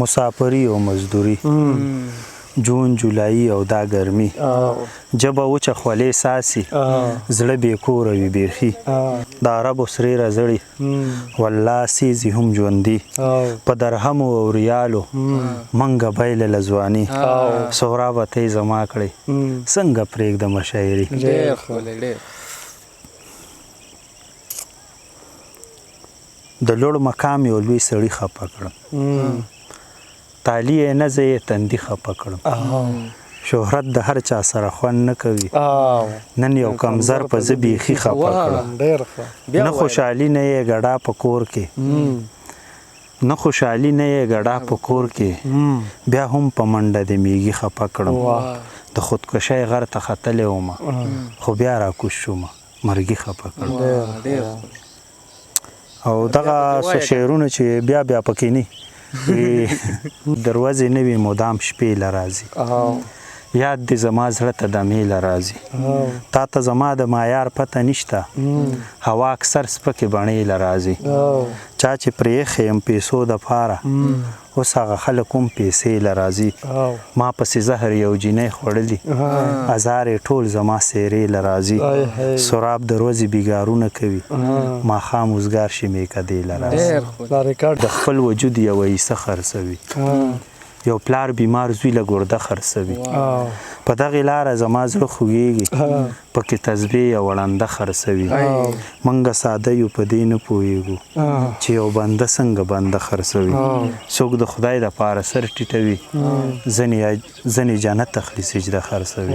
مسافري او مزدوري جون جولای او دا ګرمي جبه وچه خولې ساسي زړه بې کوره وي بیخي د عربو سرې رزړي والله سیزي هم ژوندي په درهمو او ریالو منګه بایلله ځواني سهرا به ته یې زما کړې څنګه پرېږدمه شاعري د لوړ مقام یو لوی سړي خفه کړم تالی یې نه زه یې تندي خفه کړم شهرت د هر چا سره خوند نه کوي نن یو کمزر په زه بیخي خفه کړم نه خوشحالي نه یې ګډا په کور کې نه خوشحالي نه یې ګډا په کور کې بیا هم په منډه د میږي خفه کړم د خودکشۍ غر ته ختلی ومه خو بیا راکوز شومه مرګي خفه کړم او دغه څه شعرونه چې بیا بیا پکې نه دروازې نه وي مدام شپې له راځي یاد دې زما زړه ته دمې له راځي تا ته زما د معیار پته نشته هوا اکثر سپکې بڼې له راځي چا چې پرې ایښی یم پیسو دپاره اوس هغه خلک هم پیسې له راځي ما پسې زهر یو جینۍ خوړلي ازار یې ټول زما څېرې له راځي سراب د ورځې بیګارونه کوي ماښام وزګار شي میکدې له راځي د خپل وجود یوه حصه خرڅوي یو پلار بیمار زوی له ګرده خرڅوي په دغې لاره زما زړه خوږېږي پکې تسبیح یو وړنده خرڅوي موږ ساده یو په دې نه پوهېږو چې یو بنده څنګه بنده خرڅوي څوک د خدای دپاره سر ټیټوي ځینې جنت اخلي سجده خرڅوي